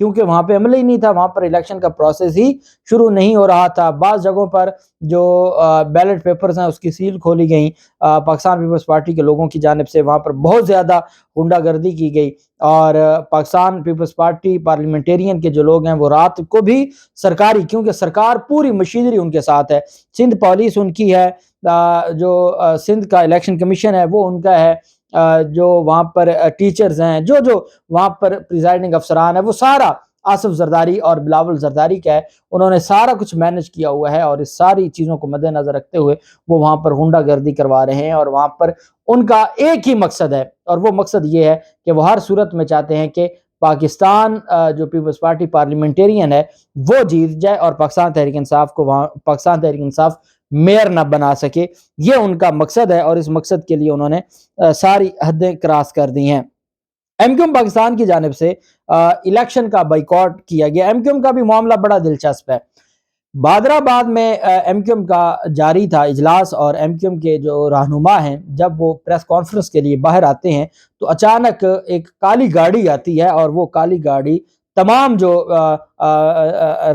کیونکہ وہاں پہ عمل ہی نہیں تھا، وہاں پر الیکشن کا پروسیس ہی شروع نہیں ہو رہا تھا۔ بعض جگہوں پر جو بیلٹ پیپرز ہیں اس کی سیل کھولی گئیں پاکستان پیپلز پارٹی کے لوگوں کی جانب سے، وہاں پر بہت زیادہ غنڈہ گردی کی گئی، اور پاکستان پیپلز پارٹی پارلیمنٹیرین کے جو لوگ ہیں وہ رات کو بھی سرکاری، کیونکہ سرکار پوری مشینری ان کے ساتھ ہے، سندھ پولیس ان کی ہے، جو سندھ کا الیکشن کمیشن ہے وہ ان کا ہے، جو وہاں پر ٹیچرز ہیں، جو وہاں پر پریزائڈنگ افسران ہیں، وہ سارا آصف زرداری اور بلاول زرداری کا ہے۔ انہوں نے سارا کچھ مینج کیا ہوا ہے، اور اس ساری چیزوں کو مد نظر رکھتے ہوئے وہ وہاں پر غنڈہ گردی کروا رہے ہیں، اور وہاں پر ان کا ایک ہی مقصد ہے، اور وہ مقصد یہ ہے کہ وہ ہر صورت میں چاہتے ہیں کہ پاکستان جو پیپلز پارٹی پارلیمنٹیرین ہے وہ جیت جائے، اور پاکستان تحریک انصاف کو وہاں پاکستان تحریک انصاف میئر نہ بنا سکے۔ یہ ان کا مقصد ہے، اور اس مقصد کے لیے انہوں نے ساری حدیں کراس کر دی ہیں۔ ایم کیو ایم پاکستان کی جانب سے الیکشن کا بائیکاٹ کیا گیا۔ ایم کیو ایم کا بھی معاملہ بڑا دلچسپ ہے۔ بادر آباد میں ایم کیو ایم کا جاری تھا اجلاس، اور ایم کیو ایم کے جو رہنما ہیں جب وہ پریس کانفرنس کے لیے باہر آتے ہیں تو اچانک ایک کالی گاڑی آتی ہے، اور وہ کالی گاڑی تمام جو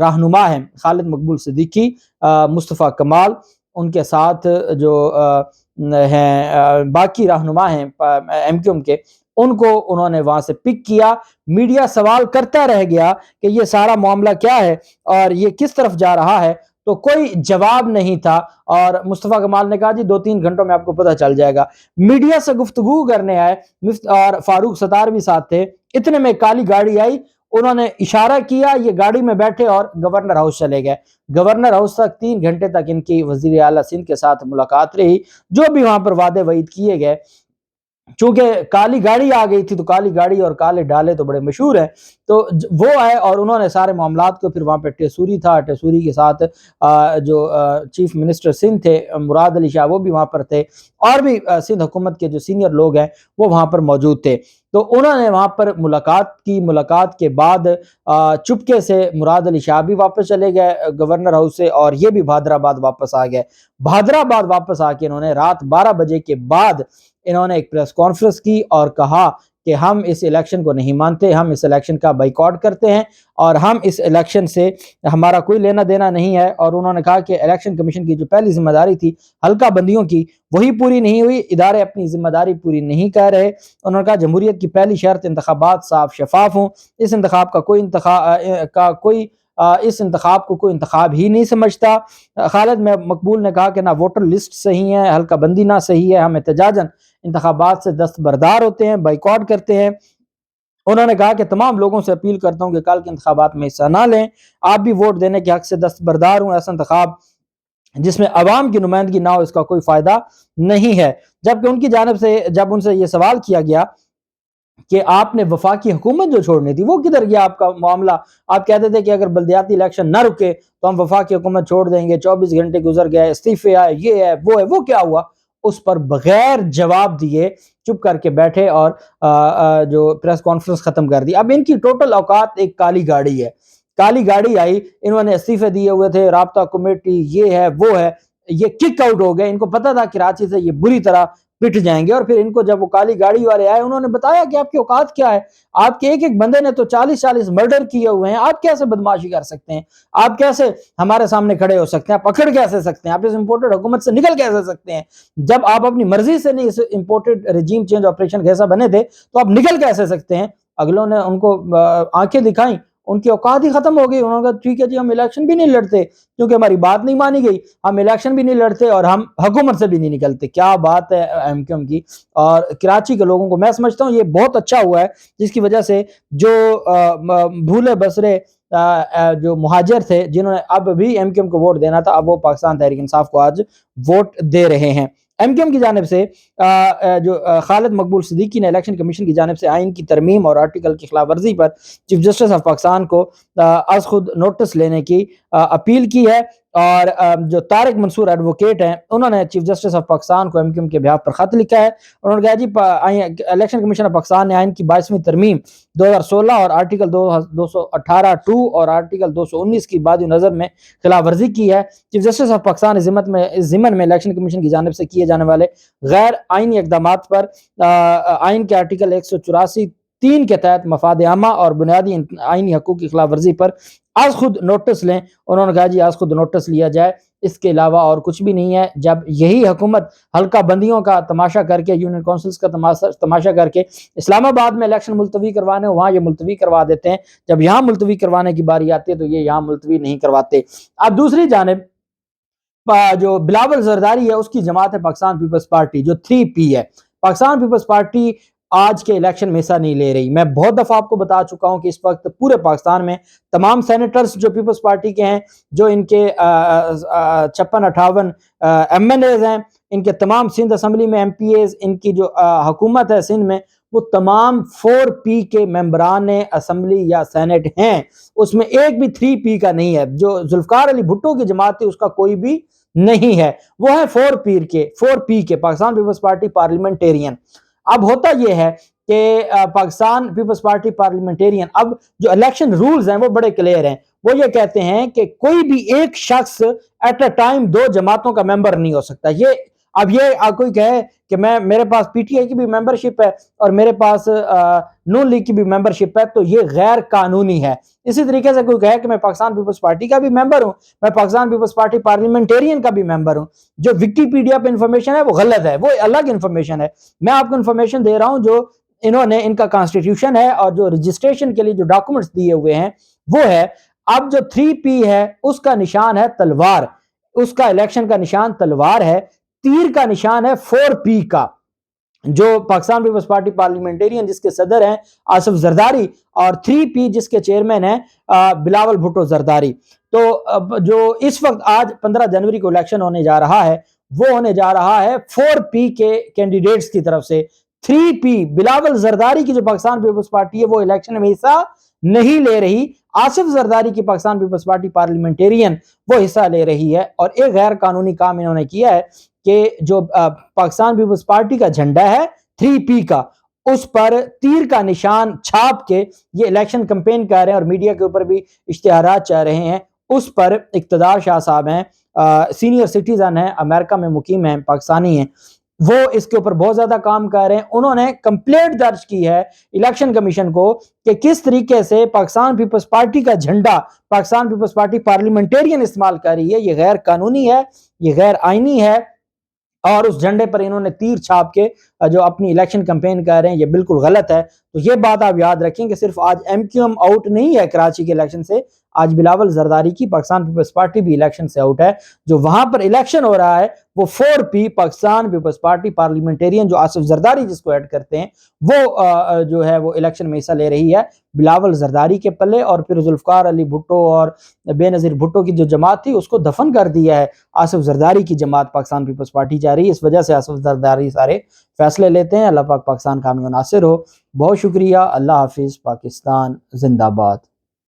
رہنما ہیں، خالد مقبول صدیقی، مصطفیٰ کمال، ان کے ساتھ جو ہیں باقی رہنما ہیں ایم کیو ایم کے، ان کو انہوں نے وہاں سے پک کیا۔ میڈیا سوال کرتا رہ گیا کہ یہ سارا معاملہ کیا ہے اور یہ کس طرف جا رہا ہے، تو کوئی جواب نہیں تھا، اور مصطفیٰ کمال نے کہا جی 2-3 گھنٹوں میں آپ کو پتہ چل جائے گا۔ میڈیا سے گفتگو کرنے آئے، اور فاروق ستار بھی ساتھ تھے، اتنے میں کالی گاڑی آئی، انہوں نے اشارہ کیا، یہ گاڑی میں بیٹھے اور گورنر ہاؤس چلے گئے۔ گورنر ہاؤس تک 3 گھنٹے تک ان کی وزیر اعلیٰ سندھ کے ساتھ ملاقات رہی، جو بھی وہاں پر وعدے وعید کیے گئے، چونکہ کالی گاڑی آ گئی تھی تو کالی گاڑی اور کالے ڈالے تو بڑے مشہور ہیں، تو وہ آئے اور انہوں نے سارے معاملات کو، پھر وہاں پہ ٹیسوری تھا، ٹیسوری کے ساتھ جو چیف منسٹر سندھ تھے مراد علی شاہ وہ بھی وہاں پر تھے، اور بھی سندھ حکومت کے جو سینئر لوگ ہیں وہ وہاں پر موجود تھے۔ تو انہوں نے وہاں پر ملاقات کی، ملاقات کے بعد چپکے سے مراد علی شاہ بھی واپس چلے گئے گورنر ہاؤس سے، اور یہ بھی بہادر آباد واپس آ گئے۔ بہادر آباد واپس آ کے انہوں نے رات 12 بجے کے بعد انہوں نے ایک پریس کانفرنس کی اور کہا کہ ہم اس الیکشن کو نہیں مانتے، ہم اس الیکشن کا بائیکاٹ کرتے ہیں، اور ہم اس الیکشن سے ہمارا کوئی لینا دینا نہیں ہے۔ اور انہوں نے کہا کہ الیکشن کمیشن کی جو پہلی ذمہ داری تھی حلقہ بندیوں کی، وہی پوری نہیں ہوئی، ادارے اپنی ذمہ داری پوری نہیں کر رہے۔ انہوں نے کہا جمہوریت کی پہلی شرط انتخابات صاف شفاف ہوں، اس انتخاب کا اس انتخاب کو کوئی انتخاب ہی نہیں سمجھتا۔ خالد مقبول نے کہا کہ نہ ووٹر لسٹ صحیح ہے، حلقہ بندی نہ صحیح ہے، ہم احتجاجاً انتخابات سے دستبردار ہوتے ہیں، بائیکاٹ کرتے ہیں۔ انہوں نے کہا کہ تمام لوگوں سے اپیل کرتا ہوں کہ کل کے انتخابات میں حصہ نہ لیں، آپ بھی ووٹ دینے کے حق سے دستبردار ہوں، ایسا انتخاب جس میں عوام کی نمائندگی نہ ہو اس کا کوئی فائدہ نہیں ہے۔ جبکہ ان کی جانب سے جب ان سے یہ سوال کیا گیا کہ آپ نے وفاقی حکومت جو چھوڑنی تھی وہ کدھر گیا آپ کا معاملہ، آپ کہتے تھے کہ اگر بلدیاتی الیکشن نہ رکے تو ہم وفاقی حکومت چھوڑ دیں گے، 24 گھنٹے گزر گئے، استعفے آئے، یہ ہے وہ کیا ہوا؟ اس پر بغیر جواب دیے چپ کر کے بیٹھے اور جو پریس کانفرنس ختم کر دی۔ اب ان کی ٹوٹل اوقات ایک کالی گاڑی ہے، کالی گاڑی آئی، انہوں نے استعفے دیے ہوئے تھے، رابطہ کمیٹی یہ ہے وہ ہے، یہ کک آؤٹ ہو گئے، ان کو پتا تھا کراچی سے یہ بری طرح پٹ جائیں گے۔ اور پھر ان کو جب وہ کالی گاڑی والے آئے انہوں نے بتایا کہ آپ کی اوقات کیا ہے، آپ کے ایک بندے نے تو 40 مرڈر کیے ہوئے ہیں، آپ کیسے بدمعاشی کر سکتے ہیں، آپ کیسے ہمارے سامنے کھڑے ہو سکتے ہیں، آپ پکڑ کیسے سکتے ہیں، آپ اس امپورٹڈ حکومت سے نکل کیسے سکتے ہیں، جب آپ اپنی مرضی سے نہیں اس امپورٹڈ رجیم چینج آپریشن کے حصہ بنے تھے تو آپ نکل کیسے سکتے ہیں۔ اگلوں نے ان کو آنکھیں دکھائیں، ان کی اوقات ہی ختم ہو گئی، انہوں نے کہا ٹھیک ہے جی ہم الیکشن بھی نہیں لڑتے کیونکہ ہماری بات نہیں مانی گئی، ہم الیکشن بھی نہیں لڑتے اور ہم حکومت سے بھی نہیں نکلتے۔ کیا بات ہے ایم کیو ایم کی، اور کراچی کے لوگوں کو میں سمجھتا ہوں یہ بہت اچھا ہوا ہے، جس کی وجہ سے جو بھولے بسرے جو مہاجر تھے جنہوں نے اب بھی ایم کیو ایم کو ووٹ دینا تھا، اب وہ پاکستان تحریک انصاف کو آج ووٹ دے رہے ہیں۔ ایم کیو ایم کی جانب سے جو خالد مقبول صدیقی نے الیکشن کمیشن کی جانب سے آئین کی ترمیم اور آرٹیکل کی خلاف ورزی پر چیف جسٹس آف پاکستان کو از خود نوٹس لینے کی اپیل کی ہے، اور جو طارق منصور ایڈوکیٹ ہیں انہوں نے چیف جسٹس آف پاکستان کو ایم کیو ایم کے بہاف پر خط لکھا ہے۔ انہوں نے کہا جی الیکشن کمیشن آف پاکستان نے آئین کی 22ویں ترمیم 2016 اور آرٹیکل 218(2) اور آرٹیکل 219 کی بعد نظر میں خلاف ورزی کی ہے۔ چیف جسٹس آف پاکستان اس ضمن میں الیکشن کمیشن کی جانب سے کیے جانے والے غیر آئینی اقدامات پر آئین کے آرٹیکل 184 3 کے تحت مفاد عامہ اور بنیادی آئینی حقوق کی خلاف ورزی پر از خود نوٹس لیں۔ انہوں نے کہا جی آج خود نوٹس لیا جائے، اس کے علاوہ اور کچھ بھی نہیں ہے۔ جب یہی حکومت حلقہ بندیوں کا تماشا کر کے، یونین کونسلز کا تماشا کر کے اسلام آباد میں الیکشن ملتوی کروانے وہاں یہ ملتوی کروا دیتے ہیں، جب یہاں ملتوی کروانے کی باری آتی ہے تو یہ یہاں ملتوی نہیں کرواتے۔ اب دوسری جانب جو بلاول زرداری ہے اس کی جماعت ہے پاکستان پیپلز پارٹی، جو 3P ہے۔ پاکستان پیپلز پارٹی آج کے الیکشن میں حصہ نہیں لے رہی۔ میں بہت دفعہ آپ کو بتا چکا ہوں کہ اس وقت پورے پاکستان میں تمام سینیٹرز جو پیپلز پارٹی کے ہیں، جو ان کے 56-58 MLAs ہیں، ان کے تمام سندھ اسمبلی میں MPAs، ان کی جو حکومت ہے سندھ میں، وہ تمام 4P کے ممبران اسمبلی یا سینٹ ہیں۔ اس میں ایک بھی 3P کا نہیں ہے۔ جو ذوالفقار علی بھٹو کی جماعت تھی اس کا کوئی بھی نہیں ہے، وہ ہے 4P کے پاکستان پیپلز پارٹی پارلیمنٹیرین۔ اب ہوتا یہ ہے کہ پاکستان پیپلز پارٹی پارلیمنٹیرین، اب جو الیکشن رولز ہیں وہ بڑے کلیئر ہیں۔ وہ یہ کہتے ہیں کہ کوئی بھی ایک شخص ایٹ اے ٹائم 2 جماعتوں کا ممبر نہیں ہو سکتا۔ اب یہ کوئی کہے کہ میرے پاس PTI کی بھی ممبرشپ ہے اور میرے پاس نون لیگ کی بھی ممبرشپ ہے، تو یہ غیر قانونی ہے۔ اسی طریقے سے کوئی کہے کہ میں پاکستان پیپلز پارٹی کا بھی ممبر ہوں، میں پاکستان پیپلز پارٹی پارلیمنٹیرین کا بھی ممبر ہوں، جو وکیپیڈیا پہ انفارمیشن ہے وہ غلط ہے، وہ الگ انفارمیشن ہے۔ میں آپ کو انفارمیشن دے رہا ہوں جو انہوں نے، ان کا کانسٹیٹیوشن ہے اور جو رجسٹریشن کے لیے جو ڈاکومنٹس دیے ہوئے ہیں وہ ہے۔ اب جو 3P ہے اس کا نشان ہے تلوار، اس کا الیکشن کا نشان تلوار ہے۔ تیر کا نشان ہے 4P کا، جو پاکستان پیپلز پارٹی پارلیمنٹیرین جس کے صدر ہیں آصف زرداری، اور 3P جس کے چیئرمین ہیں بلاول بھٹو زرداری۔ تو جو اس وقت آج 15 جنوری کو الیکشن ہونے جا رہا ہے، وہ ہونے جا رہا ہے 4P کے کینڈیڈیٹس کی طرف سے۔ 3P بلاول زرداری کی جو پاکستان پیپلز پارٹی ہے وہ الیکشن میں حصہ نہیں لے رہی۔ آصف زرداری کی پاکستان پیپلز پارٹی پارلیمنٹیرین وہ حصہ لے رہی ہے، اور ایک غیر قانونی کام انہوں نے کیا ہے کہ جو پاکستان پیپلز پارٹی کا جھنڈا ہے 3P کا، اس پر تیر کا نشان چھاپ کے یہ الیکشن کمپین کر رہے ہیں اور میڈیا کے اوپر بھی اشتہارات چاہ رہے ہیں۔ اس پر اقتدار شاہ صاحب ہیں، سینئر سٹیزن ہیں، امریکہ میں مقیم ہیں، پاکستانی ہیں، وہ اس کے اوپر بہت زیادہ کام کر رہے ہیں۔ انہوں نے کمپلینٹ درج کی ہے الیکشن کمیشن کو کہ کس طریقے سے پاکستان پیپلز پارٹی کا جھنڈا پاکستان پیپلز پارٹی پارلیمنٹیرین استعمال کر رہی ہے، یہ غیر قانونی ہے، یہ غیر آئینی ہے، اور اس جھنڈے پر انہوں نے تیر چھاپ کے جو اپنی الیکشن کمپین کر رہے ہیں، یہ بالکل غلط ہے۔ تو یہ بات آپ یاد رکھیں کہ صرف آج MQM آؤٹ نہیں ہے کراچی کے الیکشن سے، آج بلاول زرداری کی پاکستان پیپلز پارٹی بھی الیکشن سے آؤٹ ہے۔ جو وہاں پر الیکشن ہو رہا ہے وہ 4P Pakistan Peoples party parliamentarian, جو آصف زرداری جس کو ایڈ کرتے ہیں، وہ جو ہے وہ الیکشن میں حصہ لے رہی ہے بلاول زرداری کے پلے، اور پھر ذوالفقار علی بھٹو اور بے نظیر بھٹو کی جو جماعت تھی اس کو دفن کر دیا ہے۔ آصف زرداری کی جماعت پاکستان پیپلز پارٹی جا رہی ہے، اس وجہ سے آصف زرداری سارے فیصلے لیتے ہیں۔ اللہ پاک پاکستان کا حامی و ناصر ہو۔ بہت شکریہ، اللہ حافظ، پاکستان زندہ باد۔